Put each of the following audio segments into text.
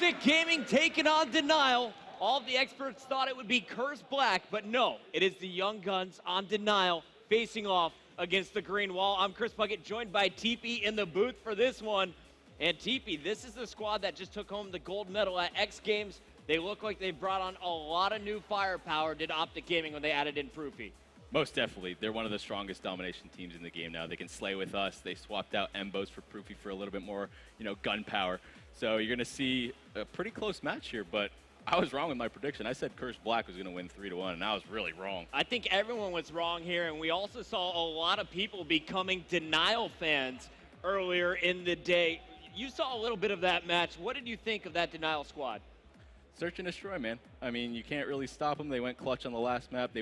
Optic Gaming taking on Denial. All of the experts thought it would be Curse Black, but no, it is the Young Guns on Denial facing off against the Green Wall. I'm Chris Puckett, joined by TP in the booth for this one. And TP, this is the squad that just took home the gold medal at X Games. They look like they brought on a lot of new firepower, did Optic Gaming, when they added in Proofy. Most definitely. They're one of the strongest domination teams in the game now. They can slay with us. They swapped out Embos for Proofy for a little bit more, gun power. So you're going to see a pretty close match here, but I was wrong with my prediction. I said Curse Black was going to win 3-1, and I was really wrong. I think everyone was wrong here, and we also saw a lot of people becoming Denial fans earlier in the day. You saw a little bit of that match. What did you think of that Denial squad? Search and destroy, man. I mean, you can't really stop them. They went clutch on the last map. They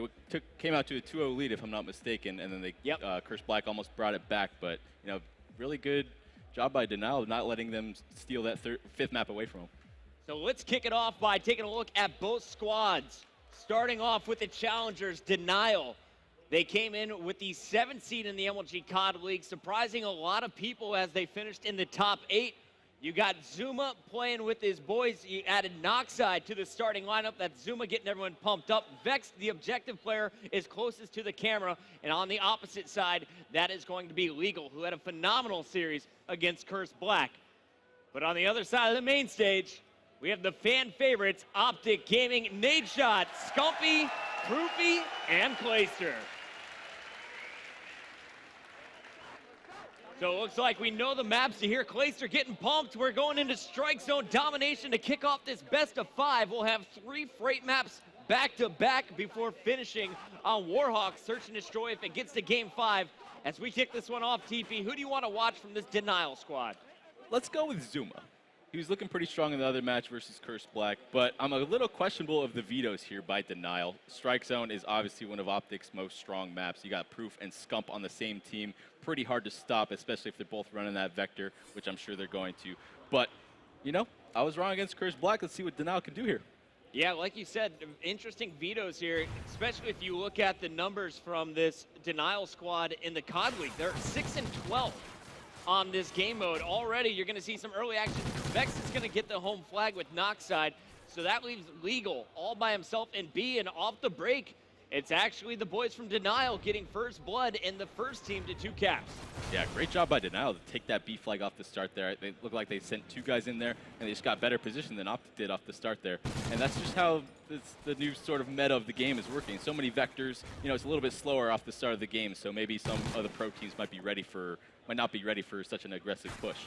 came out to a 2-0 lead, if I'm not mistaken, and then Curse Black almost brought it back. But, really good job by Denial, not letting them steal that fifth map away from them. So let's kick it off by taking a look at both squads. Starting off with the challengers, Denial. They came in with the 7th seed in the Mlg COD League, surprising a lot of people as they finished in the top 8. You got Zuma playing with his boys. You added Noxide to the starting lineup. That's Zuma getting everyone pumped up. Vex, the objective player, is closest to the camera. And on the opposite side, that is going to be Legal, who had a phenomenal series against Curse Black. But on the other side of the main stage, we have the fan favorites, Optic Gaming, Nadeshot, Scumpy, Proofy, and Clayster. So it looks like we know the maps to hear Clayster getting pumped. We're going into strike zone domination to kick off this best of 5. We'll have 3 freight maps back to back before finishing on Warhawk. Search and destroy if it gets to game 5. As we kick this one off, TP, who do you want to watch from this Denial squad? Let's go with Zuma. He was looking pretty strong in the other match versus Curse Black, but I'm a little questionable of the vetoes here by Denial. Strike Zone is obviously one of Optic's most strong maps. You got Proof and Scump on the same team. Pretty hard to stop, especially if they're both running that vector, which I'm sure they're going to. But, I was wrong against Curse Black. Let's see what Denial can do here. Yeah, like you said, interesting vetoes here, especially if you look at the numbers from this Denial squad in the COD League. They're 6-12. On this game mode. Already, you're going to see some early action. Vex is going to get the home flag with Noxide, so that leaves Legal all by himself in B, and off the break, it's actually the boys from Denial getting first blood in the first team to 2 caps. Yeah, great job by Denial to take that B flag off the start there. They look like they sent 2 guys in there, and they just got better position than Optic did off the start there. And that's just how the new sort of meta of the game is working. So many vectors, it's a little bit slower off the start of the game, so maybe some of the pro teams might not be ready for such an aggressive push.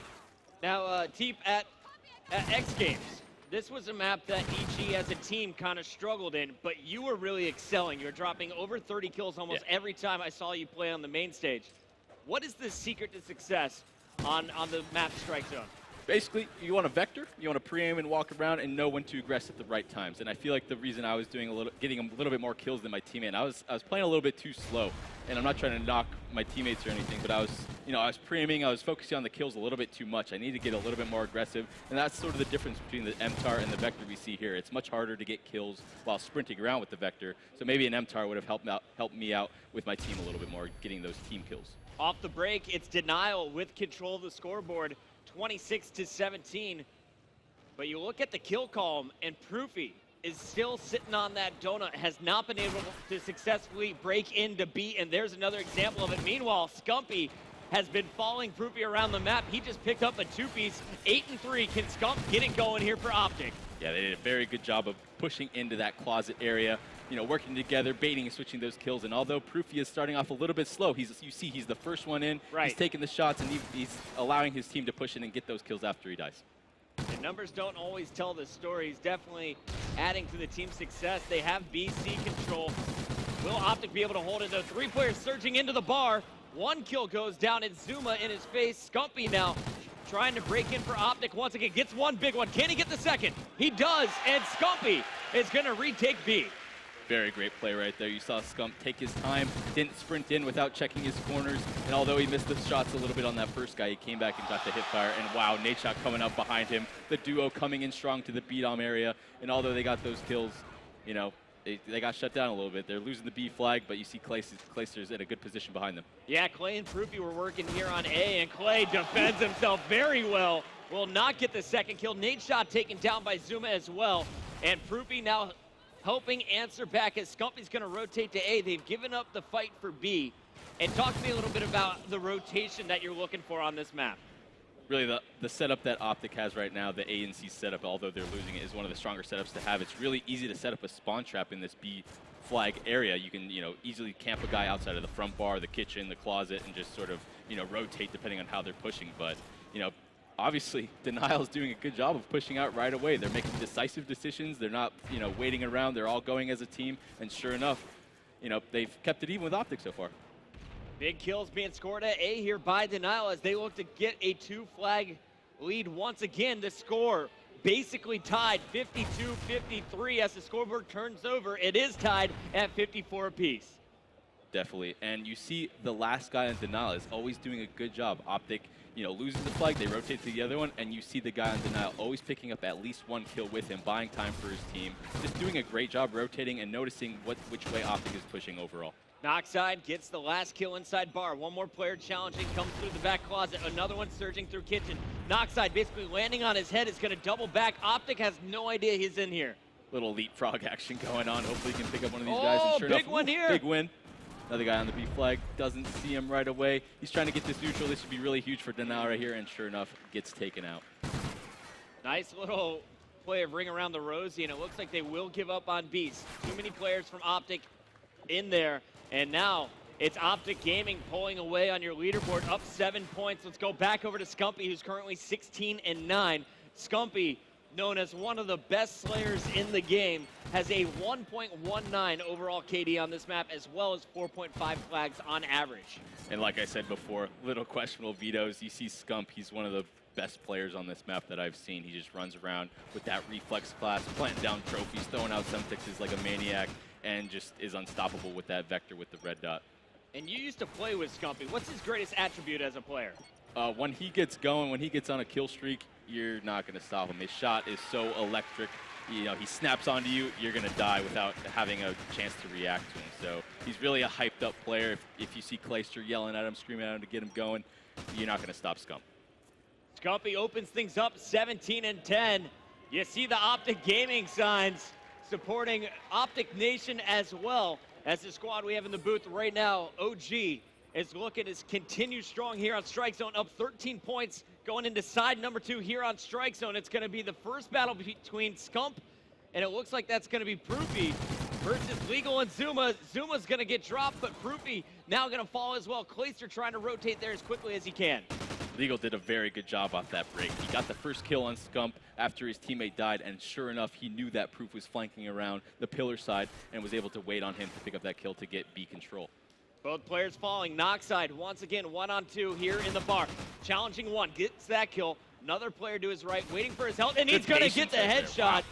Now, Teep, at X Games, this was a map that EG as a team kind of struggled in, but you were really excelling. You were dropping over 30 kills almost every time I saw you play on the main stage. What is the secret to success on the map Strike Zone? Basically, you want a vector, you want to pre-aim and walk around and know when to aggress at the right times. And I feel like the reason I was getting a little bit more kills than my teammate, I was playing a little bit too slow. And I'm not trying to knock my teammates or anything, but I was pre-aiming, I was focusing on the kills a little bit too much. I need to get a little bit more aggressive, and that's sort of the difference between the MTAR and the vector we see here. It's much harder to get kills while sprinting around with the vector, so maybe an MTAR would have helped me out with my team a little bit more, getting those team kills. Off the break, it's Denial with control of the scoreboard, 26-17. But you look at the kill column, and Proofy is still sitting on that donut, has not been able to successfully break into B, and there's another example of it. Meanwhile, Scumpy has been following Proofy around the map. He just picked up a 2-piece, 8-3. Can Scump get it going here for Optic? Yeah, they did a very good job of pushing into that closet area, working together, baiting and switching those kills. And although Proofy is starting off a little bit slow, you see he's the first one in. Right. He's taking the shots, and he's allowing his team to push in and get those kills after he dies. The numbers don't always tell the story. He's definitely adding to the team's success. They have BC control. Will Optic be able to hold it, though? 3 players surging into the bar. 1 kill goes down. It's Zuma in his face. Scumpy now trying to break in for Optic once again. Gets 1 big one. Can he get the second? He does, and Scumpy is going to retake B. Very great play right there. You saw Scump take his time, didn't sprint in without checking his corners, and although he missed the shots a little bit on that first guy, he came back and got the hip fire, and wow, Nadeshot coming up behind him, the duo coming in strong to the B-Dom area, and although they got those kills, they got shut down a little bit. They're losing the B flag, but you see Clayster's in a good position behind them. Yeah, Clay and Proofy were working here on A, and Clay defends himself very well will not get the second kill. Nade shot taken down by Zuma as well. And Proopy now helping answer back as Scumpy's going to rotate to A. They've given up the fight for B. And talk to me a little bit about the rotation that you're looking for on this map. Really, the setup that Optic has right now, the A and C setup, although they're losing it, is one of the stronger setups to have. It's really easy to set up a spawn trap in this B flag area. You can, easily camp a guy outside of the front bar, the kitchen, the closet, and just sort of, rotate depending on how they're pushing. But, obviously, Denial is doing a good job of pushing out right away. They're making decisive decisions. They're not, waiting around. They're all going as a team. And sure enough, they've kept it even with Optic so far. Big kills being scored at A here by Denial as they look to get a 2-flag lead once again. The score basically tied 52-53 as the scoreboard turns over. It is tied at 54 apiece. Definitely. And you see the last guy on Denial is always doing a good job. Optic, loses the flag, they rotate to the other one, and you see the guy on Denial always picking up at least one kill with him, buying time for his team, just doing a great job rotating and noticing which way Optic is pushing overall. Knockside gets the last kill inside bar. One more player challenging, comes through the back closet. Another one surging through kitchen. Knockside basically landing on his head is going to double back. Optic has no idea he's in here. Little leapfrog action going on. Hopefully he can pick up one of these guys. And sure big enough, one here. Big win. Another guy on the B flag doesn't see him right away. He's trying to get this neutral. This should be really huge for Denial right here, and sure enough, gets taken out. Nice little play of ring around the rosy, and it looks like they will give up on Beast. Too many players from Optic in there. And now it's Optic Gaming pulling away on your leaderboard, up 7 points. Let's go back over to Scumpy, who's currently 16-9. Scumpy, known as one of the best slayers in the game, has a 1.19 overall KD on this map, as well as 4.5 flags on average. And like I said before, little questionable vetoes. You see Scump, he's one of the best players on this map that I've seen. He just runs around with that reflex class, planting down trophies, throwing out Semtexes like a maniac, and just is unstoppable with that vector with the red dot. And you used to play with Scumpy. What's his greatest attribute as a player? When he gets going, when he gets on a kill streak, you're not going to stop him. His shot is so electric. He snaps onto you, you're going to die without having a chance to react to him. So he's really a hyped up player. If you see Clayster yelling at him, screaming at him to get him going, you're not going to stop Scump. Scumpy opens things up 17-10. You see the Optic Gaming signs supporting Optic Nation as well as the squad we have in the booth right now. OG is looking to continue strong here on Strike Zone, up 13 points going into side number 2 here on Strike Zone. It's going to be the first battle between Scump, and it looks like that's going to be Proopy versus Legal and Zuma. Zuma's going to get dropped, but Proopy now going to fall as well. Clayster trying to rotate there as quickly as he can. Legal did a very good job off that break. He got the first kill on Scump after his teammate died, and sure enough, he knew that Proof was flanking around the pillar side and was able to wait on him to pick up that kill to get B control. Both players falling. Knockside once again 1-on-2 here in the bar. Challenging one, gets that kill. Another player to his right, waiting for his health, and he's going to get the headshot. Wow.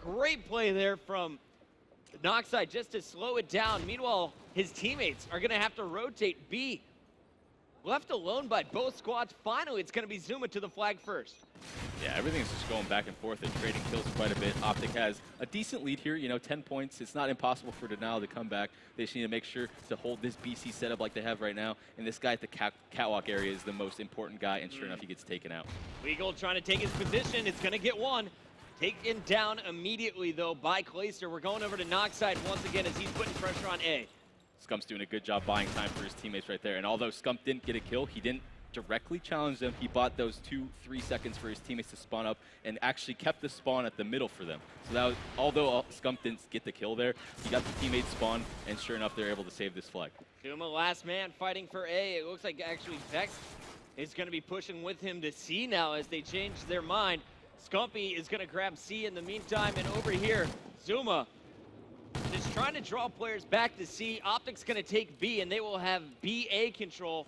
Great play there from Knockside just to slow it down. Meanwhile, his teammates are going to have to rotate B. Left alone by both squads. Finally, it's going to be Zuma to the flag first. Yeah, everything's just going back and forth and trading kills quite a bit. Optic has a decent lead here, 10 points. It's not impossible for Denial to come back. They just need to make sure to hold this BC setup like they have right now. And this guy at the catwalk area is the most important guy, and sure enough, he gets taken out. Legal trying to take his position. It's going to get one. Taken down immediately, though, by Clayster. We're going over to Knockside once again as he's putting pressure on A. Scump's doing a good job buying time for his teammates right there. And although Scump didn't get a kill, he didn't directly challenge them. He bought those 2-3 seconds for his teammates to spawn up and actually kept the spawn at the middle for them. So that was, although Scump didn't get the kill there, he got the teammates spawn, and sure enough, they're able to save this flag. Zuma last man fighting for A. It looks like actually Vex is going to be pushing with him to C now as they change their mind. Scumpy is going to grab C in the meantime, and over here, Zuma just trying to draw players back to C. Optic's going to take B, and they will have BA control.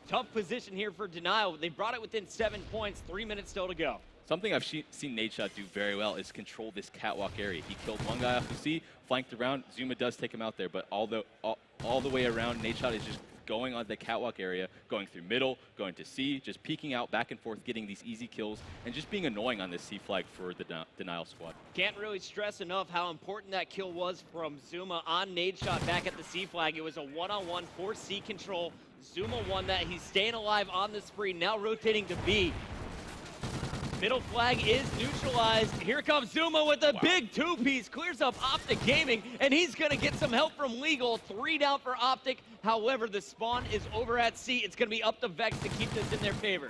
Tough position here for Denial. They brought it within 7 points, 3 minutes still to go. Something I've seen Nadeshot do very well is control this catwalk area. He killed one guy off the C, flanked around. Zuma does take him out there, but all the way around, Nadeshot is just going on the catwalk area, going through middle, going to C, just peeking out back and forth, getting these easy kills, and just being annoying on this C flag for the Denial squad. Can't really stress enough how important that kill was from Zuma on Nadeshot back at the C flag. It was a one-on-one for C control. Zuma won that. He's staying alive on the spree, now rotating to B. Middle flag is neutralized. Here comes Zuma with a big two-piece, clears up Optic Gaming, and he's gonna get some help from Legal. 3 down for Optic. However, the spawn is over at C. It's gonna be up to Vex to keep this in their favor.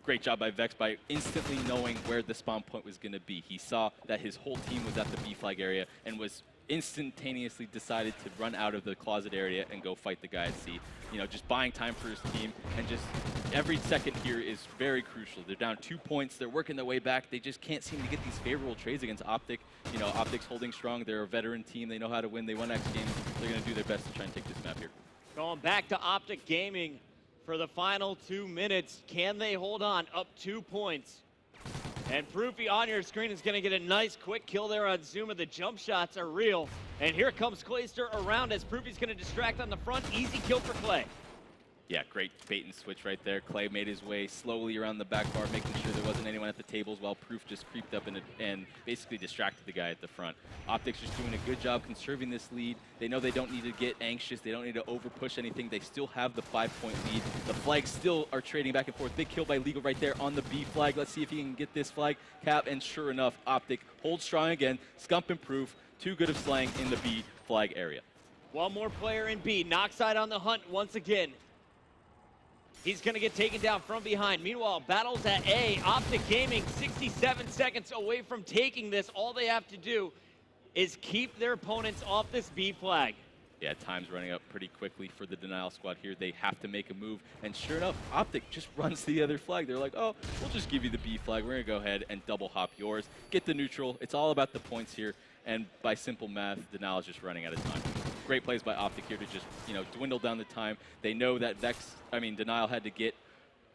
Great job by Vex by instantly knowing where the spawn point was going to be. He saw that his whole team was at the B flag area and was instantaneously decided to run out of the closet area and go fight the guy at C. You know, just buying time for his team, and just every second here is very crucial. They're down 2 points. They're working their way back. They just can't seem to get these favorable trades against Optic. You know, Optic's holding strong. They're a veteran team. They know how to win. They won X games. They're going to do their best to try and take this map here. Going back to Optic Gaming for the final 2 minutes. Can they hold on? Up 2 points. And Proofy on your screen is going to get a nice quick kill there on Zuma. The jump shots are real. And here comes Clayster around as Proofy's going to distract on the front. Easy kill for Clay. Yeah, great bait and switch right there. Clay made his way slowly around the back bar, making sure there wasn't anyone at the tables, while Proof just creeped up and basically distracted the guy at the front. Optic's just doing a good job conserving this lead. They know they don't need to get anxious. They don't need to over-push anything. They still have the 5-point lead. The flags still are trading back and forth. Big kill by Legal right there on the B flag. Let's see if he can get this flag cap, and sure enough, Optic holds strong again. Scump and Proof, too good of slang in the B flag area. One more player in B. Noxide on the hunt once again. He's going to get taken down from behind. Meanwhile, battles at A. Optic Gaming 67 seconds away from taking this. All they have to do is keep their opponents off this B flag. Yeah, time's running up pretty quickly for the Denial squad here. They have to make a move. And sure enough, Optic just runs the other flag. They're like, oh, we'll just give you the B flag. We're going to go ahead and double hop yours. Get the neutral. It's all about the points here. And by simple math, Denial is just running out of time. Great plays by Optic here to just, you know, dwindle down the time. They know that Denial had to get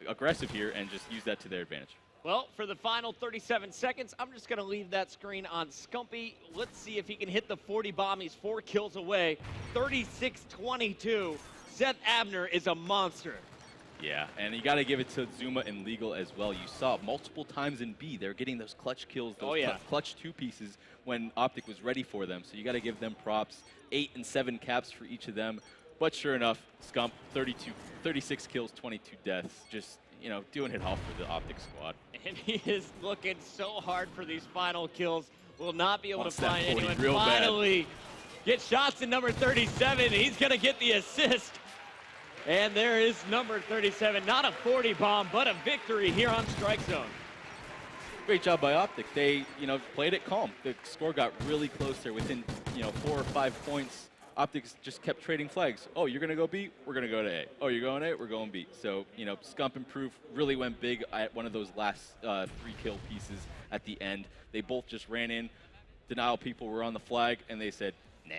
aggressive here and just use that to their advantage. Well, for the final 37 seconds, I'm just going to leave that screen on Scumpy. Let's see if he can hit the 40 bomb. He's 4 kills away. 36-22. Seth Abner is a monster. Yeah, and you got to give it to Zuma and Legal as well. You saw multiple times in B, they're getting those clutch kills, those clutch 2 pieces when Optic was ready for them. So you got to give them props. 8 and 7 caps for each of them. But sure enough, Scump, 36 kills, 22 deaths. Just, you know, doing it all for the Optic squad. And he is looking so hard for these final kills. Will not be able to find anyone. Real Finally, get shots in number 37. He's going to get the assist. And there is number 37. Not a 40 bomb, but a victory here on Strike Zone. Great job by Optic. They, you know, played it calm. The score got really close there. Within, you know, 4 or 5 points, Optic just kept trading flags. Oh, you're going to go B? We're going to go to A. Oh, you're going A? We're going B. So, you know, Scump and Proof really went big at one of those last 3 kill pieces at the end. They both just ran in. Denial people were on the flag, and they said, nah.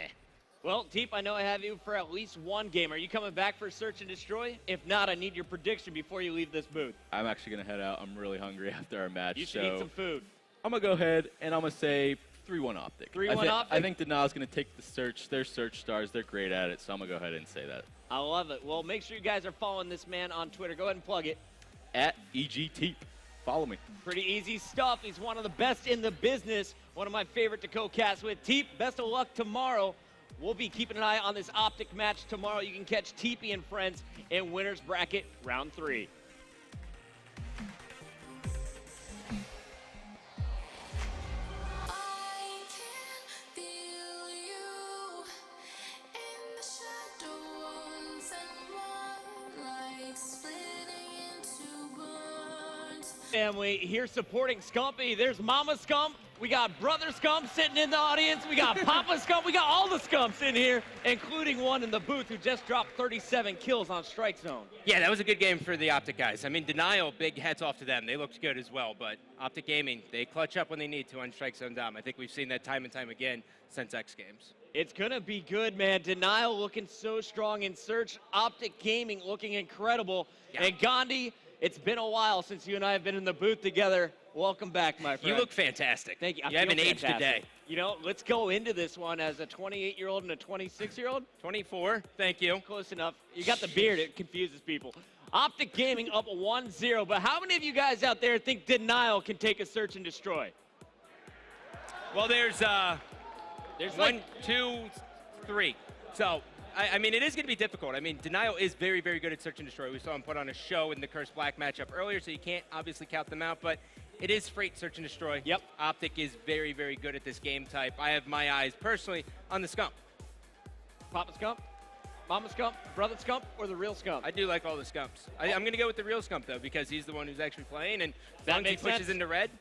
Well, Deep, I know I have you for at least one game. Are you coming back for Search and Destroy? If not, I need your prediction before you leave this booth. I'm actually going to head out. I'm really hungry after our match. You should eat some food. I'm going to go ahead, and I'm going to say 3-1 Optic. 3-1 Optic? I think Denial's going to take the Search. They're Search stars. They're great at it, so I'm going to go ahead and say that. I love it. Well, make sure you guys are following this man on Twitter. Go ahead and plug it. At EGT. Follow me. Pretty easy stuff. He's one of the best in the business. One of my favorite to co-cast with. Teep, best of luck tomorrow. We'll be keeping an eye on this Optic match tomorrow. You can catch Teepee and friends in Winners Bracket Round 3. Family here supporting Scumpy. There's Mama Scump. We got Brother Scump sitting in the audience. We got Papa Scump. We got all the Scumps in here, including one in the booth who just dropped 37 kills on Strike Zone. Yeah, that was a good game for the Optic guys. I mean, Denial, big hats off to them. They looked good as well, but Optic Gaming, they clutch up when they need to on Strike Zone Dom. I think we've seen that time and time again since X Games. It's going to be good, man. Denial looking so strong in Search. Optic Gaming looking incredible. Yeah. And Gandhi, it's been a while since you and I have been in the booth together. Welcome back, my friend. You look fantastic. Thank you. You haven't aged today. You know, let's go into this one as a 28-year-old and a 26-year-old. 24, thank you. Close enough. You got the beard. It confuses people. Optic Gaming up 1-0, but how many of you guys out there think Denial can take a Search and Destroy? Well, there's 1, 2, 3. So, I mean, it is going to be difficult. I mean, Denial is very, very good at Search and Destroy. We saw him put on a show in the Cursed Black matchup earlier, so you can't obviously count them out. But It is Freight Search and Destroy. Yep. Optic is very, very good at this game type. I have my eyes, personally, on the Scump. Papa Scump, Mama Scump, Brother Scump, or the real Scump? I do like all the Scumps. I'm going to go with the real Scump, though, because he's the one who's actually playing. And That once he makes pushes sense. into red,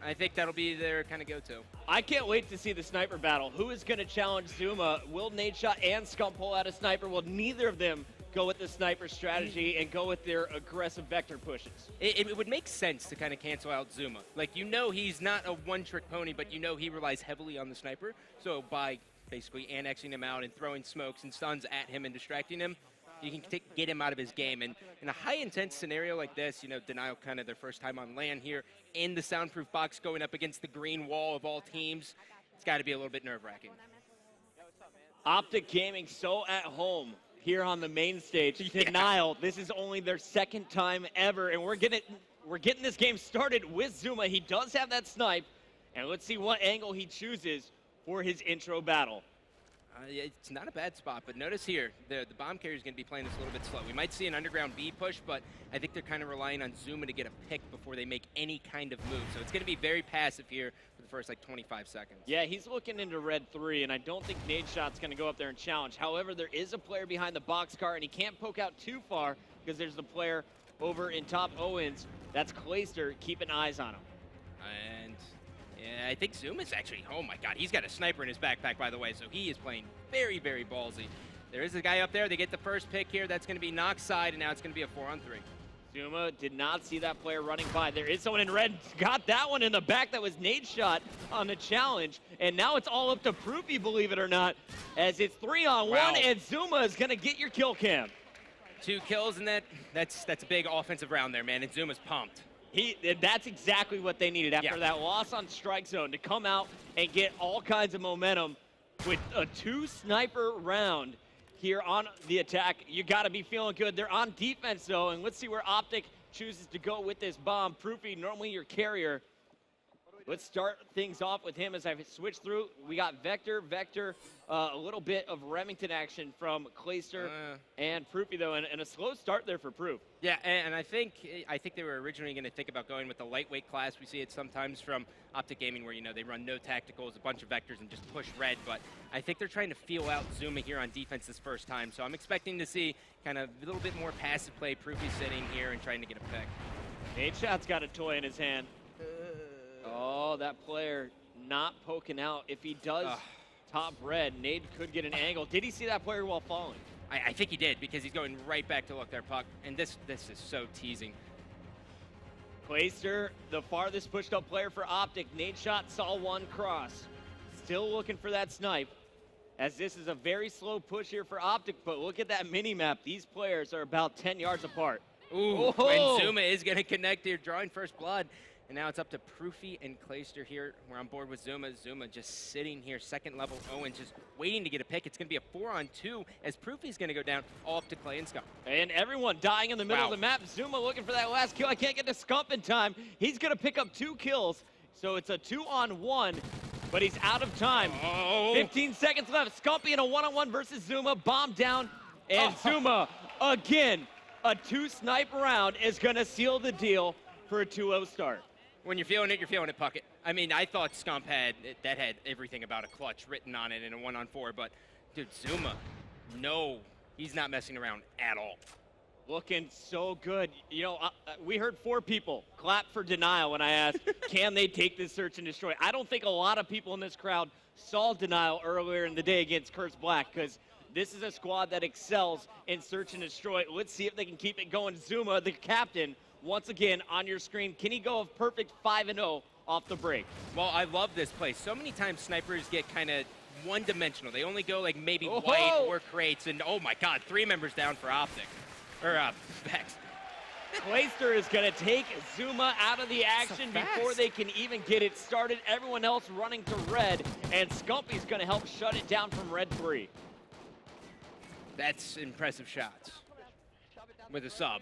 I think that'll be their kind of go-to. I can't wait to see the sniper battle. Who is going to challenge Zuma? Will Nadeshot and Scump pull out a sniper? Will neither of them go with the sniper strategy and go with their aggressive vector pushes? It would make sense to kind of cancel out Zuma. Like, you know he's not a one-trick pony, but you know he relies heavily on the sniper. So by basically annexing him out and throwing smokes and stuns at him and distracting him, you can get him out of his game. And in a high-intense scenario like this, you know, Denial kind of their first time on land here in the soundproof box going up against the green wall of all teams, it's got to be a little bit nerve-wracking. Optic Gaming so at home here on the main stage. Denial, this is only their second time ever, and we're getting this game started with Zuma. He does have that snipe, and let's see what angle he chooses for his intro battle. It's not a bad spot, but notice here, the bomb carrier is going to be playing this a little bit slow. We might see an underground B push, but I think they're kind of relying on Zuma to get a pick before they make any kind of move. So it's going to be very passive here for the first, like, 25 seconds. Yeah, he's looking into red 3, and I don't think Nadeshot's going to go up there and challenge. However, there is a player behind the boxcar, and he can't poke out too far because there's the player over in top Owens. That's Clayster, keeping eyes on him. And yeah, I think Zuma's actually, oh my god, he's got a sniper in his backpack, by the way, so he is playing very, very ballsy. There is a guy up there. They get the first pick here. That's going to be Nox side, and now it's going to be a 4-on-3. Zuma did not see that player running by. There is someone in red. Got that one in the back. That was Nadeshot on the challenge. And now it's all up to Proofy, believe it or not, as it's 3-on-1, Wow. and Zuma is going to get your kill cam. 2 kills, and that's a big offensive round there, man, and Zuma's pumped. That's exactly what they needed after Yeah. that loss on strike zone, to come out and get all kinds of momentum with a 2-sniper round here on the attack. You got to be feeling good. They're on defense, though, and let's see where Optic chooses to go with this bomb. Proofy, normally your carrier. Let's start things off with him as I switch through. We got Vector, a little bit of Remington action from Clayster and Proofy, though, and a slow start there for Proof. Yeah, and I think they were originally going to think about going with the lightweight class. We see it sometimes from Optic Gaming where, you know, they run no tacticals, a bunch of vectors, and just push red. But I think they're trying to feel out Zuma here on defense this first time. So I'm expecting to see kind of a little bit more passive play. Proofy sitting here and trying to get a pick. Nadeshot's got a toy in his hand. Oh, that player not poking out. If he does top red, Nade could get an angle. Did he see that player while falling? I think he did, because he's going right back to look their puck. And this is so teasing. Clayster, the farthest pushed up player for Optic. Nadeshot saw one cross. Still looking for that snipe, as this is a very slow push here for Optic, but look at that mini-map. These players are about 10 yards apart. Ooh, Oh! and Zuma is going to connect here, drawing first blood. And now it's up to Proofy and Clayster here. We're on board with Zuma. Zuma just sitting here, second level. Owens just waiting to get a pick. It's going to be a 4-on-2 as Proofy's going to go down all up to Clay and Scump. And everyone dying in the middle of the map. Zuma looking for that last kill. I can't get to Scump in time. He's going to pick up 2 kills. So it's a 2-on-1, but he's out of time. 15 seconds left. Scumpy in a 1-on-1 versus Zuma. Bomb down. And Zuma, again, a 2-snipe round is going to seal the deal for a 2-0 start. When you're feeling it, Puckett. I mean, I thought Scump had everything about a clutch written on it in a 1-on-4, but dude, Zuma, no, he's not messing around at all. Looking so good. You know, we heard 4 people clap for Denial when I asked, can they take this search and destroy? I don't think a lot of people in this crowd saw Denial earlier in the day against Curse Black, because this is a squad that excels in search and destroy. Let's see if they can keep it going. Zuma, the captain, once again on your screen. Can he go a perfect 5-0 off the break? Well, I love this play. So many times snipers get kind of one-dimensional. They only go like maybe white or crates, and oh my god, 3 members down for Optic. Or Vex. Clayster is going to take Zuma out of the action before they can even get it started. Everyone else running to red, and Scumpy's going to help shut it down from red 3. That's impressive shots with a sub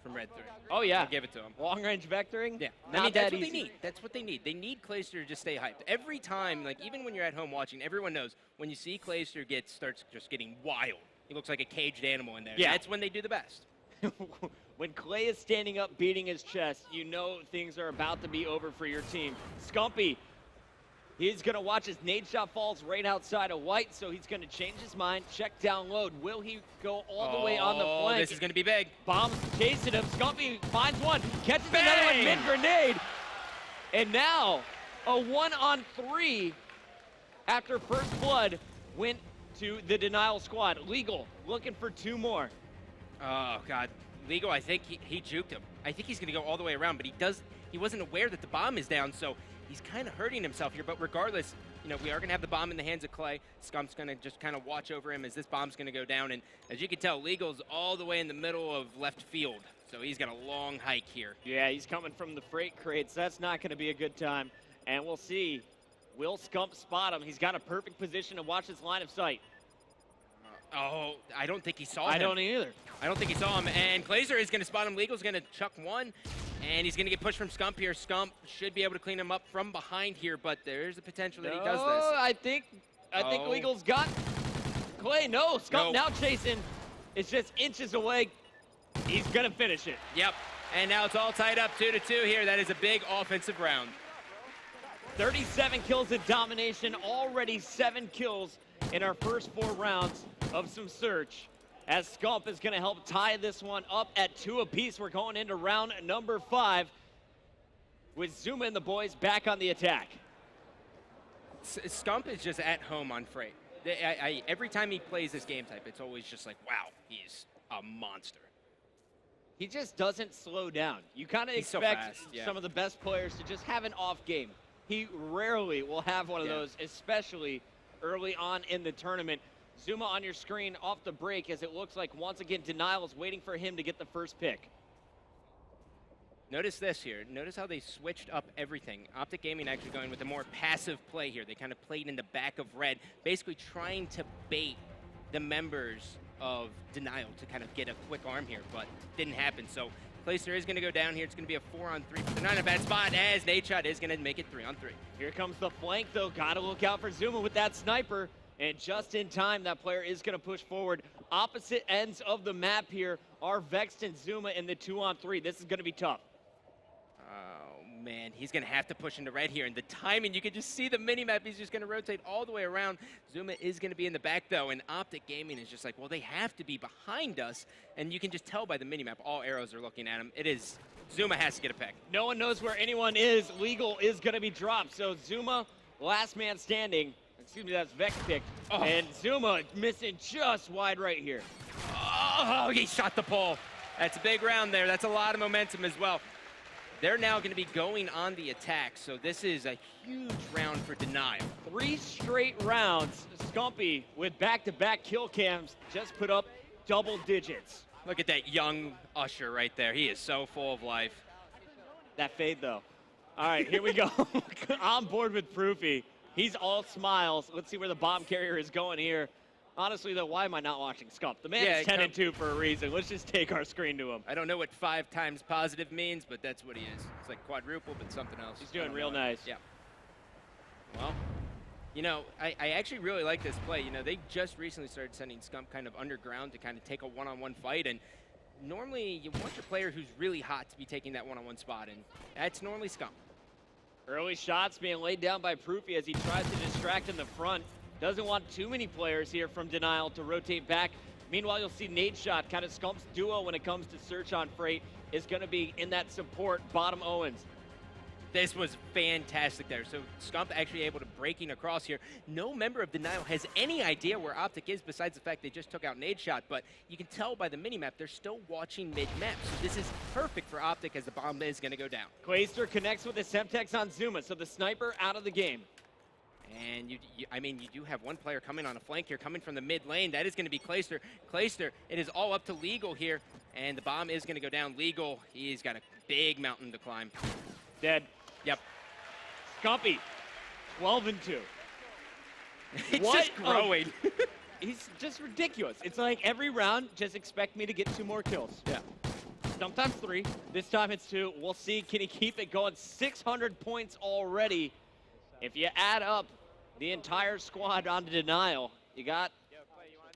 from red 3. Oh, yeah. I'll give it to him. Long-range vectoring? Yeah. Not I mean, that that's what easy. they need. That's what they need. They need Clayster to just stay hyped. Every time, like even when you're at home watching, everyone knows when you see Clayster starts just getting wild. He looks like a caged animal in there. Yeah. That's when they do the best. When Clay is standing up beating his chest, you know things are about to be over for your team. Scumpy, he's going to watch his nade shot falls right outside of White, so he's going to change his mind, check down load. Will he go all the way on the flank? This is going to be big. Bombs chasing him. Scumpy finds one, catches Bang! another one mid-grenade. And now a 1-on-3 after first blood went to the Denial squad. Legal looking for 2 more. Oh, God. Legal, I think he juked him. I think he's going to go all the way around, but he wasn't aware that the bomb is down, so he's kind of hurting himself here. But regardless, you know, we are going to have the bomb in the hands of Clay. Scump's going to just kind of watch over him as this bomb's going to go down. And as you can tell, Legal's all the way in the middle of left field, so he's got a long hike here. Yeah, he's coming from the freight crates. That's not going to be a good time. And we'll see. Will Scump spot him? He's got a perfect position to watch his line of sight. Oh, I don't think he saw him. I don't either. I don't think he saw him. And Glazer is going to spot him. Legal's going to chuck one. And he's going to get pushed from Scump here. Scump should be able to clean him up from behind here, but there's a potential that he does this. I think Legal's got Clay. No, Scump now chasing. It's just inches away. He's going to finish it. Yep. And now it's all tied up 2-2 here. That is a big offensive round. 37 kills in domination. Already 7 kills in our first 4 rounds of some search, as Scump is going to help tie this one up at 2 apiece. We're going into round number 5 with Zuma and the boys back on the attack. Scump is just at home on Freight. Every time he plays this game type, it's always just like, wow, he's a monster. He just doesn't slow down. You kind of expect some of the best players to just have an off game. He rarely will have one of those, especially early on in the tournament. Zuma on your screen off the break, as it looks like once again Denial is waiting for him to get the first pick. Notice this here. Notice how they switched up everything. Optic Gaming actually going with a more passive play here. They kind of played in the back of red, basically trying to bait the members of Denial to kind of get a quick arm here, but didn't happen. So Placer is going to go down here. It's going to be a 4-on-3, but they're not in a bad spot, as nade shot is going to make it 3-on-3. Here comes the flank, though. Got to look out for Zuma with that sniper. And just in time, that player is going to push forward. Opposite ends of the map here are Vexed and Zuma in the 2-on-3. This is going to be tough. Oh, man. He's going to have to push into red here. And the timing, you can just see the minimap. He's just going to rotate all the way around. Zuma is going to be in the back, though. And Optic Gaming is just like, well, they have to be behind us. And you can just tell by the minimap, all arrows are looking at him. It is, Zuma has to get a pick. No one knows where anyone is. Legal is going to be dropped. So Zuma, last man standing. Excuse me, that's Vex picked. Oh. And Zuma missing just wide right here. Oh, he shot the pole. That's a big round there. That's a lot of momentum as well. They're now going to be going on the attack, so this is a huge round for Denial. 3 straight rounds. Scumpy with back-to-back kill cams just put up double digits. Look at that young Usher right there. He is so full of life. That fade, though. All right, here we go. On board with Proofy. He's all smiles. Let's see where the bomb carrier is going here. Honestly, though, why am I not watching Scump? The man is 10-2 for a reason. Let's just take our screen to him. I don't know what 5 times positive means, but that's what he is. It's like quadruple, but something else. He's doing real nice. Yeah. Well, you know, I actually really like this play. You know, they just recently started sending Scump kind of underground to kind of take a one-on-one fight, and normally you want your player who's really hot to be taking that one-on-one spot, and that's normally Scump. Early shots being laid down by Proofy as he tries to distract in the front. Doesn't want too many players here from Denial to rotate back. Meanwhile, you'll see nade shot, kind of Scump's duo when it comes to search on Freight, is going to be in that support, bottom Owens. This was fantastic there. So Scump actually able to breaking across here. No member of Denial has any idea where Optic is besides the fact they just took out nade shot, but you can tell by the minimap they're still watching mid-map. So this is perfect for Optic as the bomb is going to go down. Clayster connects with the Semtex on Zuma, so the sniper out of the game. And I mean, you do have one player coming on a flank here, coming from the mid lane. That is going to be Clayster. Clayster, it is all up to Legal here, and the bomb is going to go down. Legal, he's got a big mountain to climb. Dead. Yep. Scumpy, 12-2. It's just growing. He's just ridiculous. It's like every round, just expect me to get 2 more kills. Yeah. Sometimes 3. This time it's 2. We'll see. Can he keep it going? 600 points already. If you add up the entire squad onto Denial, you got,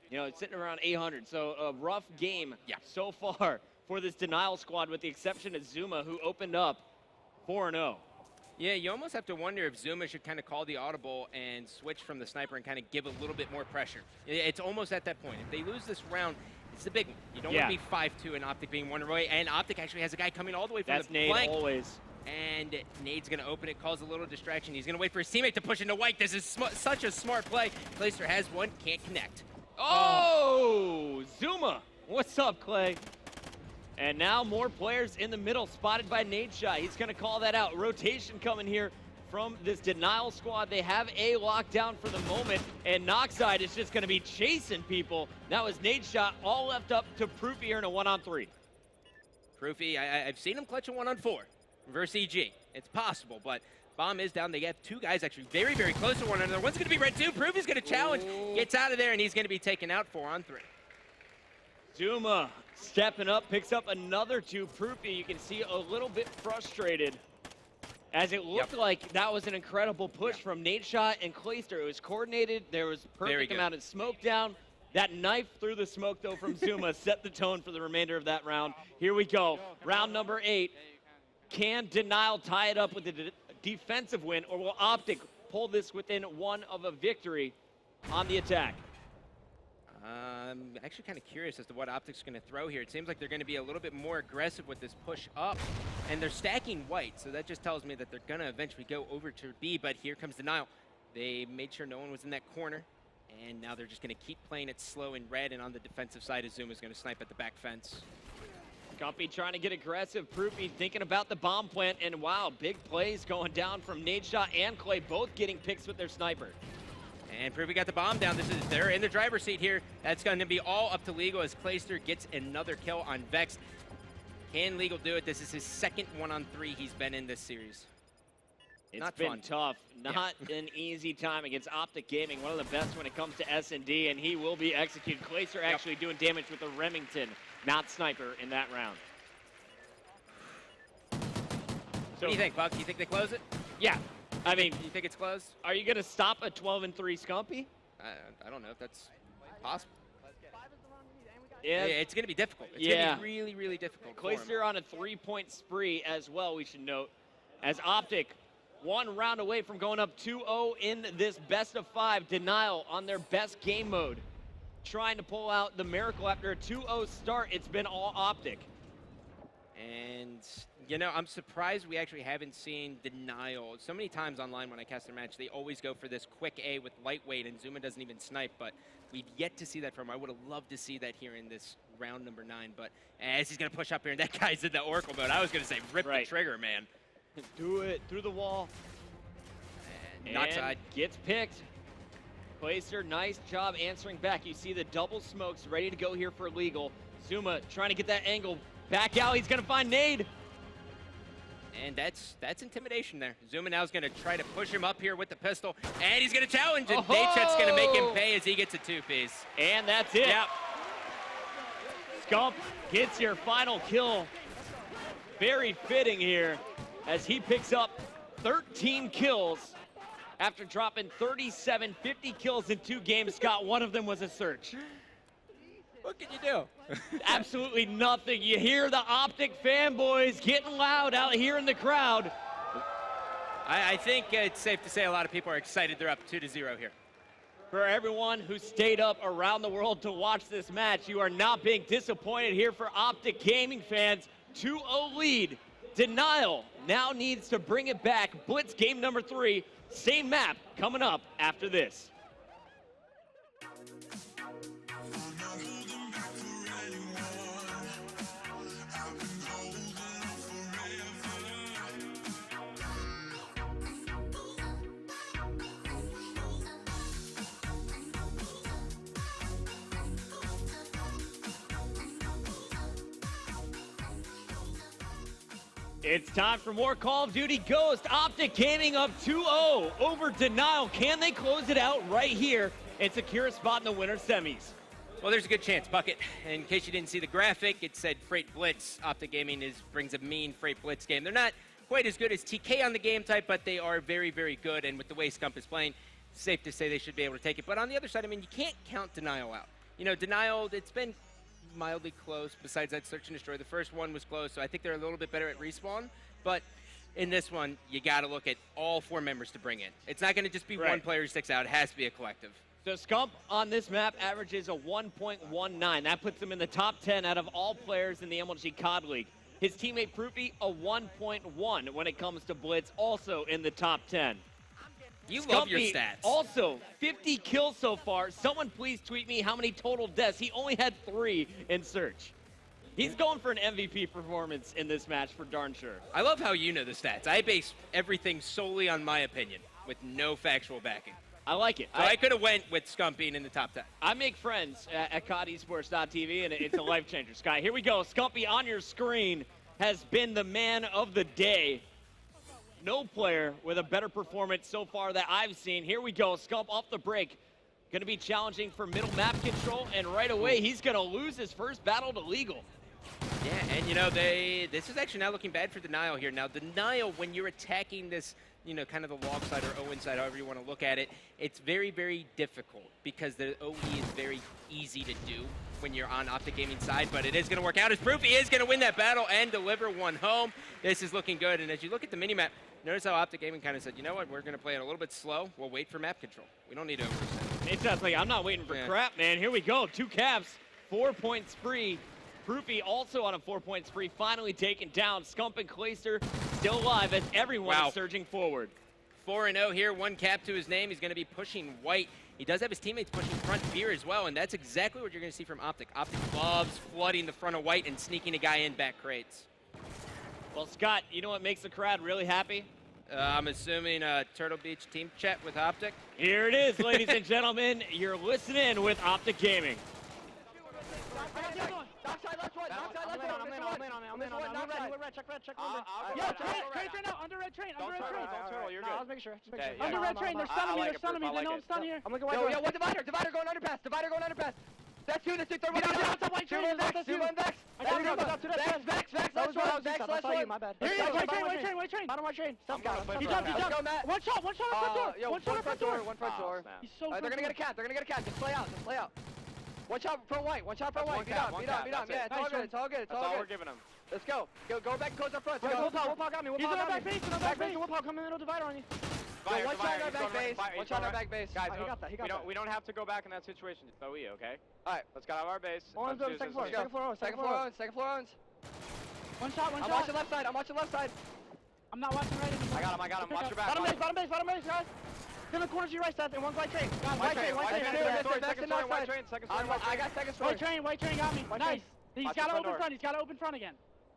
it's sitting around 800. So a rough game so far for this Denial squad, with the exception of Zuma, who opened up 4-0. Yeah, you almost have to wonder if Zuma should kind of call the audible and switch from the sniper and kind of give a little bit more pressure. It's almost at that point. If they lose this round, it's the big one. You don't want to be 5-2 and Optic being one away, and Optic actually has a guy coming all the way from That's the Nade flank. always. And Nade's going to open it, cause a little distraction. He's going to wait for his teammate to push into white. This is such a smart play. Clayster has one, can't connect. Oh, Zuma. What's up, Clay? And now more players in the middle, spotted by Nadeshot. He's going to call that out. Rotation coming here from this Denial squad. They have A locked down for the moment, and Noxide is just going to be chasing people. That was Nadeshot, all left up to Proofy here in a 1-on-3. Proofy, I've seen him clutch a 1-on-4 versus EG. It's possible, but bomb is down. They have two guys actually very, very close to one another. One's going to be red too. Proofy's going to challenge, gets out of there, and he's going to be taken out 4-on-3. Zuma stepping up, picks up another 2. Proofy, you can see a little bit frustrated, as it looked like that was an incredible push from Nadeshot and Clayster. It was coordinated. There was perfect amount of smoke down. That knife through the smoke, though, from Zuma set the tone for the remainder of that round. Here we go. Round number 8. Can Denial tie it up with a defensive win, or will Optic pull this within one of a victory on the attack? I'm actually kind of curious as to what Optic's going to throw here. It seems like they're going to be a little bit more aggressive with this push up, and they're stacking white, so that just tells me that they're going to eventually go over to B, but here comes Denial. They made sure no one was in that corner, and now they're just going to keep playing it slow in red, and on the defensive side, Azuma's going to snipe at the back fence. Gumpy trying to get aggressive. Proofy thinking about the bomb plant, and wow, big plays going down from Nadeshot and Clay, both getting picks with their sniper. And Proofy got the bomb down. They're in the driver's seat here. That's going to be all up to Legal as Clayster gets another kill on Vex. Can Legal do it? This is his second 1-on-3 he's been in this series. It's been tough. Not an easy time against Optic Gaming, one of the best when it comes to S&D, and he will be executed. Clayster actually doing damage with the Remington, not sniper, in that round. What do you think, Buck? You think they close it? Yeah. I mean, you think it's closed? Are you going to stop a 12-3 Scumpy? I don't know if that's possible. Yeah, it's going to be difficult. It's going to be really, really difficult. Clayster on a 3-point spree as well, we should note, as Optic one round away from going up 2-0 in this best-of-5. Denial on their best game mode, trying to pull out the miracle after a 2-0 start. It's been all Optic. And, you know, I'm surprised we actually haven't seen Denial. So many times online when I cast their match, they always go for this quick A with lightweight, and Zuma doesn't even snipe, but we've yet to see that from him. I would have loved to see that here in this round number 9, but as he's going to push up here, and that guy's in the Oracle mode, I was going to say rip the trigger, man. Do it through the wall. And Noxide gets picked. Clayster, nice job answering back. You see the double smokes ready to go here for Legal. Zuma trying to get that angle. Back out, he's gonna find Nade. And that's intimidation there. Zuma now is gonna try to push him up here with the pistol, and he's gonna challenge, and Nadeshot's gonna make him pay as he gets a 2-piece. And that's it. Yep. Scump gets your final kill. Very fitting here as he picks up 13 kills after dropping 37, 50 kills in 2 games. Scott, one of them was a search. What can you do? Absolutely nothing. You hear the Optic fanboys getting loud out here in the crowd. I think it's safe to say a lot of people are excited they're up 2-0 here. For everyone who stayed up around the world to watch this match, you are not being disappointed here for Optic Gaming fans. 2-0 lead. Denial now needs to bring it back. Blitz game number 3. Same map coming up after this. It's time for more Call of Duty Ghost. Optic Gaming up 2-0 over Denial. Can they close it out right here and secure a spot in the winter semis? Well, there's a good chance, Bucket. In case you didn't see the graphic, it said Freight Blitz. Optic Gaming brings a mean Freight Blitz game. They're not quite as good as TK on the game type, but they are very, very good. And with the way Scump is playing, it's safe to say they should be able to take it. But on the other side, I mean, you can't count Denial out. You know, Denial, it's been mildly close besides that search and destroy. The first one was close, so I think they're a little bit better at respawn. But in this one, you got to look at all 4 members to bring in. It's not going to just be one player who sticks out. It has to be a collective. So Scump on this map averages a 1.19. That puts him in the top 10 out of all players in the MLG COD League. His teammate Proofy, a 1.1 when it comes to Blitz, also in the top 10. You love your stats. Also, 50 kills so far. Someone please tweet me how many total deaths. He only had 3 in search. He's going for an MVP performance in this match for darn sure. I love how you know the stats. I base everything solely on my opinion with no factual backing. I like it. So I could have went with Scump being in the top 10. I make friends at COD Esports.tv, and it's a life changer. Sky, here we go. Scumpy on your screen has been the man of the day. No player with a better performance so far that I've seen. Here we go. Scump off the break. Going to be challenging for middle map control, and right away he's going to lose his first battle to Legal. Yeah, and you know, this is actually not looking bad for Denial here. Now, Denial, when you're attacking this, you know, kind of the log side or Owen side, however you want to look at it, it's very, very difficult because the OE is very easy to do when you're on Optic Gaming side, but it is going to work out as Proof. He is going to win that battle and deliver one home. This is looking good, and as you look at the minimap, notice how Optic Gaming kind of said, you know what, we're going to play it a little bit slow. We'll wait for map control. We don't need to overextend. It does, like, I'm not waiting for crap, man. Here we go. 2 caps, 4 points free. Proofy also on a 4-point spree, finally taken down. Scump and Clayster still alive as everyone is surging forward. 4-0 here, 1 cap to his name. He's going to be pushing white. He does have his teammates pushing front beer as well, and that's exactly what you're going to see from Optic. Optic loves flooding the front of white and sneaking a guy in back crates. Well, Scott, you know what makes the crowd really happy? I'm assuming Turtle Beach team chat with Optic. Here it is, ladies and gentlemen. You're listening with Optic Gaming. Backside, left one. Backside, left one. I'm in. Check red. Yo, train's right now. Under red train. Don't turtle. You're good. I was making sure. Under red train. They're stunning me. They know I'm stunned here. I'm looking white. Yo, one divider. Divider going underpass. That's 2. Third one. White train. Two on Vex. Vex. Last one. My bad. White train. Bottom white train. He jumped. One shot on front door. One front door. He's so They're gonna get a cap. Just play out. Watch out for white. Beat up. Yeah, it's all good. That's all we're giving him. Let's go. Go back and close our front. Wolfhog got me. He's on our back base. Wolfhog coming in the divider on you. Watch out on our back base. Watch out on our back base. Guys, he got that. we don't have to go back in that situation. It's OE, okay? Alright. Let's get out of our base. Second floor owns. One shot. I'm watching left side. I'm not watching right anymore. I got him. Watch your back. Bottom base, guys. In the corner to your right side, and one's white train. White train. Second story. I got second story. White train got me. Nice. He's got to open front. He's got to open front again.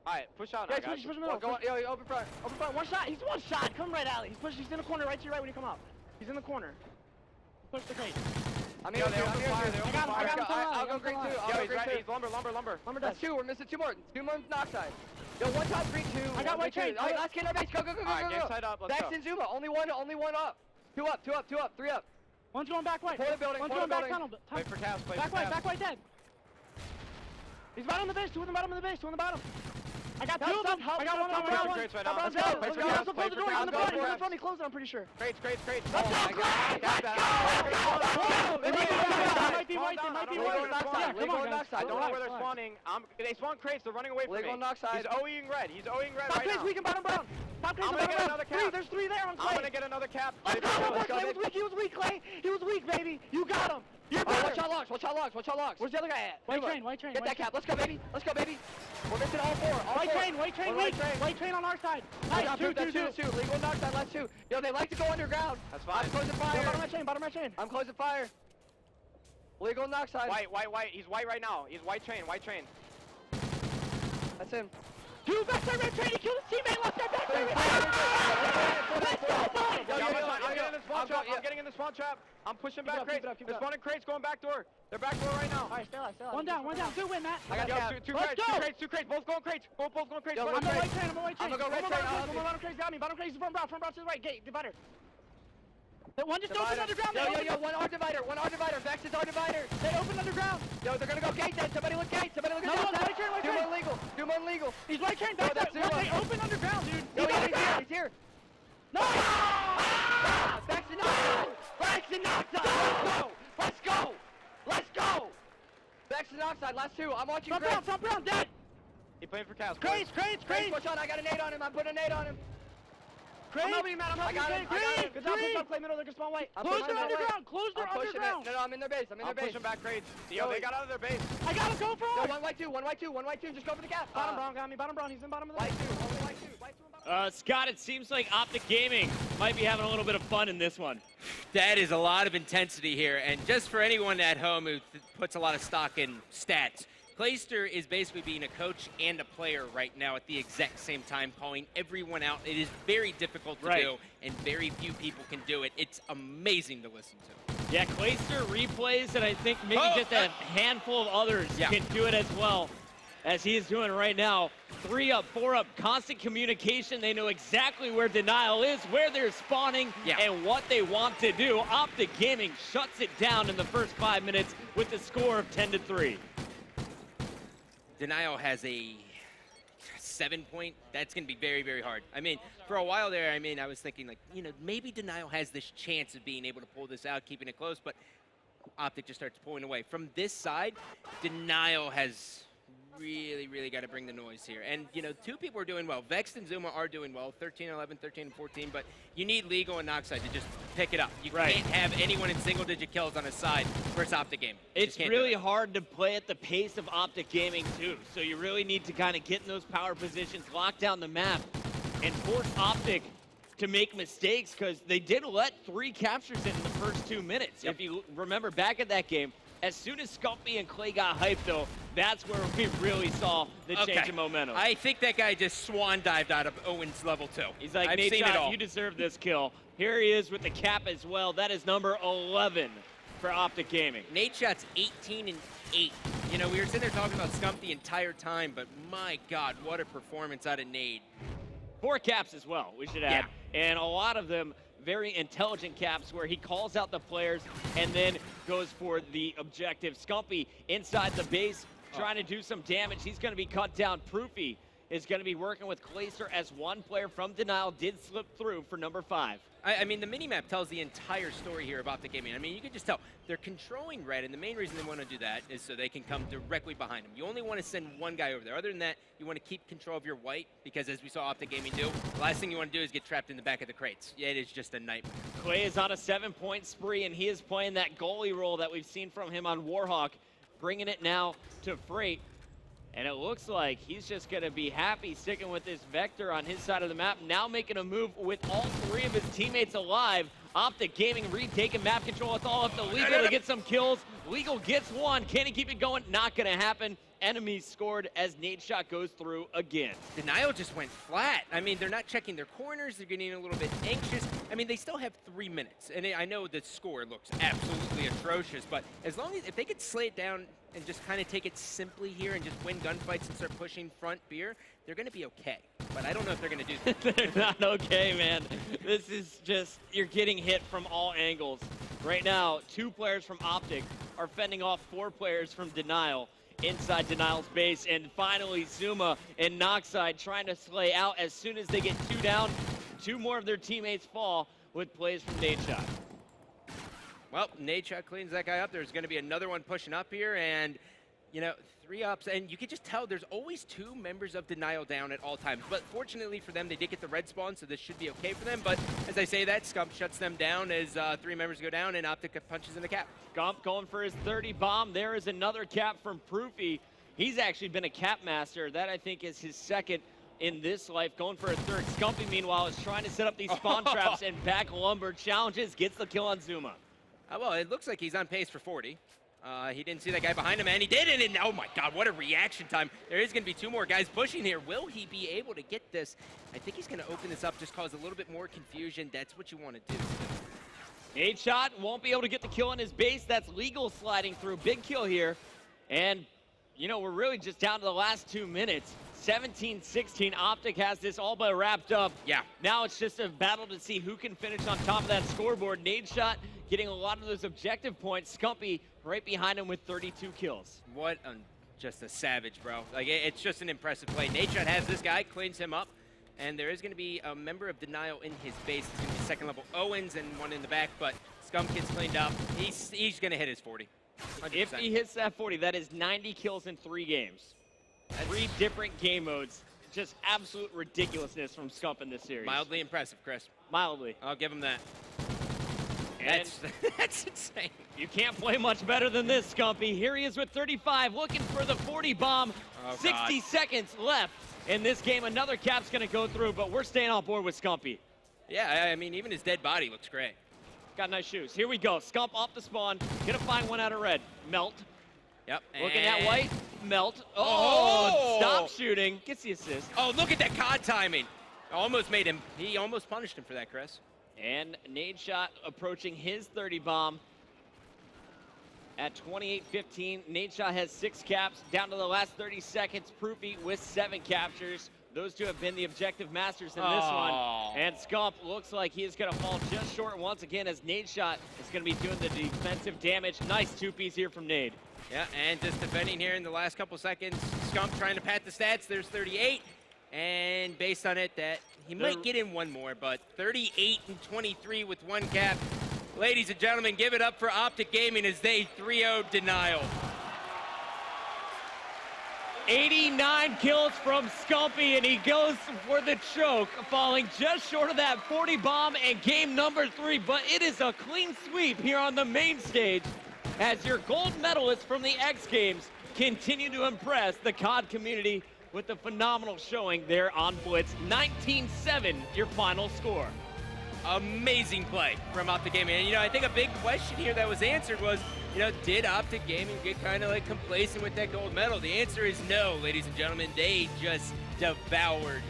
Alright, push out now, guys. Push middle. Open front. One shot. He's one shot. Come right, alley. He's in the corner right to your right when you come up. He's in the corner. Push the crate. I'm here. I got him. I'll go green too. Yo, he's ready. He's lumber. That's 2. We're missing 2 more. 2 more knock side. Yo, 1 top 3, 2. I got white train. Alright, last kid in our base. Go. Alright, game side up. Let's Vex go. and Zuma. Only one up. 2 up. 3 up. One's going back white. Corner building. One's going back tunnel. Wait for caps. Back white dead. He's bottom of the base. 2 on the bottom of the base. 2 on the bottom. I got 2 of them. I got one. Let's go. Let's go. Close the door. He's in the front. He's in the front. He closed it, I'm pretty sure. Crates. Let's go. They might be white. Yeah, come on, guys. I don't know where they're spawning. They spawn crates. They're running away from me. Legal knock side. He's OEing red. Top right crates now. weak and bottom brown. Top crates I'm gonna get another cap. There's 3 there on Clay. I'm gonna get another cap. Let's go. He was weak, Clay. He was weak, baby. You got him. Watch out logs. Where's the other guy at? White train. Get that cap. Let's go, baby. We're missing all 4. White train weak. White train on our side. Nice. 2. Legal knock side. Last 2. Yo, they like to go underground. That's fine. I'm closing fire. Bottom right chain. I'm closing fire. Legal knock side. White. He's white right now. He's white train. That's him. 2 backside red train. He killed his teammate. Left side backside red train. I'm getting in the spawn trap. I'm pushing back crates. Keep it They're up. spawning crates going back door. They're back door right now. Alright, stay alive. One down. Good win, Matt. I got cap. Two Let's crates. go. Both going crates. Both going crates. Yo, I'm I'm a white train. I'm gonna go red train. Bottom crates got me. Bottom crates is front brown to the right. Gate, divider. That one just opened underground. Yo, one R divider. Vex is R divider. They opened underground. Yo, they're gonna go gate then. Somebody look gate. No, white train. Do one legal. He's white train. Back that's there. They opened underground, dude. Yo, he's here. No! Vex and knockdown. Let's go. Vex and side, last two. I'm watching Front brown, dead. He playing for Cas. Crates. Push on, I got a nade on him. I'm putting a nade on him. I'm helping you, man. I'm helping you. I got him. Good job, push up, play middle, they can spawn white. I'm Close pushing their that way. underground, close their I'm pushing it. underground. No, I'm in their base. I'm in their I'm base. pushing back crates. Yo, they got out of their base. I gotta go for Yo, it. one white two. Just go for the cap. Bottom brown got me, bottom brown. He's in bottom of the White base. two, only white two. White two and bottom. Scott, it seems like Optic Gaming might be having a little bit of fun in this one. That is a lot of intensity here, and just for anyone at home who puts a lot of stock in stats, Clayster is basically being a coach and a player right now at the exact same time, calling everyone out. It is very difficult to do, and very few people can do it. It's amazing to listen to. Yeah, Clayster replays, and I think maybe just a handful of others can do it as well, as he is doing right now. 3 up, 4 up, constant communication. They know exactly where Denial is, where they're spawning, and what they want to do. Optic Gaming shuts it down in the first 5 minutes with the score of 10-3. Denial has a 7-point. That's going to be very, very hard. I mean, for a while there, I was thinking, like, maybe Denial has this chance of being able to pull this out, keeping it close, but Optic just starts pulling away. From this side, Denial has really, really got to bring the noise here. And, 2 people are doing well. Vext and Zuma are doing well, 13-11, 13-14, but you need Legal and Noxide to just pick it up. You can't have anyone in single-digit kills on a side versus Optic Gaming. It's really hard to play at the pace of Optic Gaming, too. So you really need to kind of get in those power positions, lock down the map, and force Optic to make mistakes, because they did let 3 captures in the first 2 minutes. If you remember back at that game, as soon as Scumpy and Clay got hyped, though, that's where we really saw the change in momentum. I think that guy just swan dived out of Owen's level 2. He's like, I've Nate seen it all. you deserve this kill. Here he is with the cap as well. That is number 11 for Optic Gaming. Nate Shot's 18-8. We were sitting there talking about Scump the entire time, but my God, what a performance out of Nate. 4 caps as well, we should add. And a lot of them very intelligent caps where he calls out the players and then goes for the objective. Scumpy inside the base trying to do some damage. He's going to be cut down. Proofy is going to be working with Clayster as one player from Denial did slip through for number 5. I mean, the minimap tells the entire story here about the gaming. I mean, you can just tell they're controlling red, and the main reason they want to do that is so they can come directly behind them. You only want to send one guy over there. Other than that, you want to keep control of your white, because as we saw Optic Gaming do, the last thing you want to do is get trapped in the back of the crates. Yeah, it is just a nightmare. Clay is on a 7-point spree, and he is playing that goalie role that we've seen from him on Warhawk, bringing it now to Freight. And it looks like he's just going to be happy sticking with this Vector on his side of the map. Now making a move with all 3 of his teammates alive. Optic Gaming retaking map control. It's all up to Legal to get some kills. Legal gets 1. Can he keep it going? Not going to happen. Enemies scored as Nate Shot goes through again. Denial just went flat. I mean, they're not checking their corners. They're getting a little bit anxious. I mean, they still have 3 minutes. And I know the score looks absolutely atrocious, but as long as, if they could slay it down and just kind of take it simply here and just win gunfights and start pushing front beer, they're going to be okay. But I don't know if they're going to do that. They're not okay, man. This is just, you're getting hit from all angles. Right now, 2 players from Optic are fending off 4 players from Denial inside Denial's base. And finally, Zuma and Noxide trying to slay out. As soon as they get 2 down, 2 more of their teammates fall with plays from Nate Shot. Well, Nate Shot cleans that guy up. There's going to be another one pushing up here, and 3 ups, and you can just tell there's always 2 members of Denial down at all times. But fortunately for them, they did get the red spawn, so this should be okay for them. But as I say that, Scump shuts them down as 3 members go down, and Optic punches in the cap. Scump going for his 30 bomb. There is another cap from Proofy. He's actually been a cap master. That, I think, is his 2nd in this life, going for a 3rd. Scumpy, meanwhile, is trying to set up these spawn traps and back lumber challenges, gets the kill on Zuma. Well, it looks like he's on pace for 40. He didn't see that guy behind him, and he did, and oh my God, what a reaction time. There is going to be 2 more guys pushing here. Will he be able to get this? I think he's going to open this up, just cause a little bit more confusion. That's what you want to do. Nate Shot won't be able to get the kill on his base. That's Legal sliding through. Big kill here. And, we're really just down to the last 2 minutes. 17-16, Optic has this all but wrapped up. Yeah. Now it's just a battle to see who can finish on top of that scoreboard. Nate Shot getting a lot of those objective points. Scumpy right behind him with 32 kills. What just a savage, bro. Like, it's just an impressive play. Nate Shot has this guy, cleans him up, and there is going to be a member of Denial in his base. It's going to be 2nd level Owens and 1 in the back, but Scump gets cleaned up. He's going to hit his 40. If he hits that 40, that is 90 kills in 3 games. 3 different game modes. Just absolute ridiculousness from Scump in this series. Mildly impressive, Chris. Mildly. I'll give him that. And That's insane. you can't play much better than this, Scumpy. Here he is with 35, looking for the 40 bomb. Oh, 60 seconds left in this game. Another cap's going to go through, but we're staying on board with Scumpy. Yeah, I mean, even his dead body looks great. Got nice shoes. Here we go. Scump off the spawn. Gonna find one out of red. Melt. Yep. Looking at and- white. Melt. Oh! Stop shooting. Gets the assist. Oh, look at that COD timing. Almost made him. He almost punished him for that, Chris. And nade shot approaching his 30 bomb at 28-15. Nade shot has 6 caps. Down to the last 30 seconds. Proofy with 7 captures. Those two have been the objective masters in this one. And Scump looks like he is going to fall just short once again as Nade shot is going to be doing the defensive damage. Nice 2-piece here from Nade. Yeah, and just defending here in the last couple seconds. Scump trying to pat the stats. There's 38. And based on it, that he might get in one more, but 38 and 23 with 1 cap. Ladies and gentlemen, give it up for Optic Gaming as they 3-0 Denial. 89 kills from Scumpy, and he goes for the choke, falling just short of that 40 bomb in game number 3. But it is a clean sweep here on the main stage as your gold medalists from the X Games continue to impress the COD community with a phenomenal showing there on Blitz. 19-7, your final score. Amazing play from Optic Gaming. And, I think a big question here that was answered was, did Optic Gaming get kind of like complacent with that gold medal? The answer is no, ladies and gentlemen. They just devoured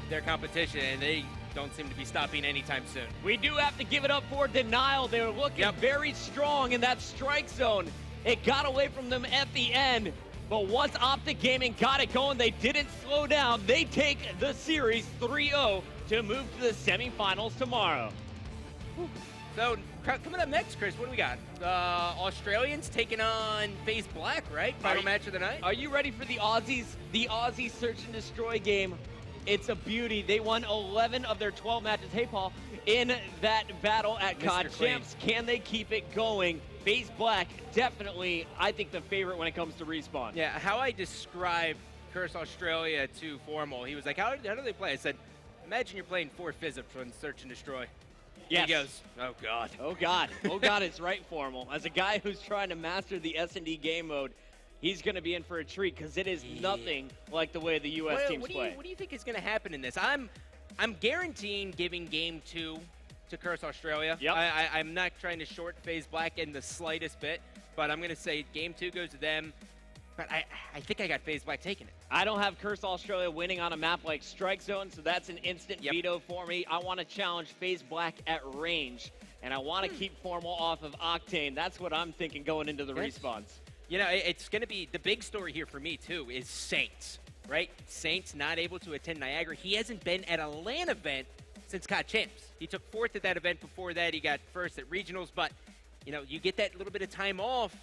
their competition, and they don't seem to be stopping anytime soon. We do have to give it up for Denial. They were looking very strong in that strike zone. It got away from them at the end. But once Optic Gaming got it going, they didn't slow down. They take the series 3-0 to move to the semifinals tomorrow. So coming up next, Chris, what do we got? Australians taking on FaZe Black, right? Final match of the night. Are you ready for the Aussies? The Aussie Search and Destroy game. It's a beauty. They won 11 of their 12 matches. Hey, Paul, in that battle at COD Champs, can they keep it going? FaZe Black, definitely, I think, the favorite when it comes to respawn. Yeah, how I described Curse Australia to Formal, he was like, how do they play? I said, imagine you're playing 4 physics on Search and Destroy. Yes. He goes, oh, God. Oh, God. Oh, God, it's right, Formal. As a guy who's trying to master the S&D game mode, he's going to be in for a treat because it is nothing like the way the U.S. teams play. What do you think is going to happen in this? I'm guaranteeing giving Game 2 to Curse Australia. Yep. I'm not trying to short FaZe Black in the slightest bit, but I'm going to say Game 2 goes to them. But I think I got FaZe Black taking it. I don't have Curse Australia winning on a map like Strike Zone, so that's an instant veto for me. I want to challenge FaZe Black at range, and I want to keep Formal off of Octane. That's what I'm thinking going into the respawns. It's going to be the big story here for me, too, is Saints, right? Saints not able to attend Niagara. He hasn't been at a LAN event since COD Champs. He took 4th at that event. Before that, he got 1st at Regionals. But, you get that little bit of time off.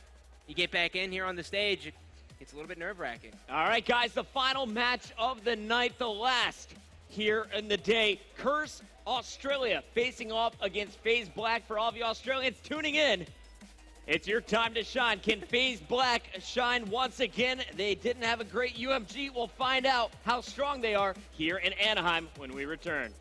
You get back in here on the stage. It's a little bit nerve-wracking. All right, guys, the final match of the night, the last here in the day. Curse Australia facing off against FaZe Black. For all of you Australians tuning in, it's your time to shine. Can FaZe Black shine once again? They didn't have a great UMG. We'll find out how strong they are here in Anaheim when we return.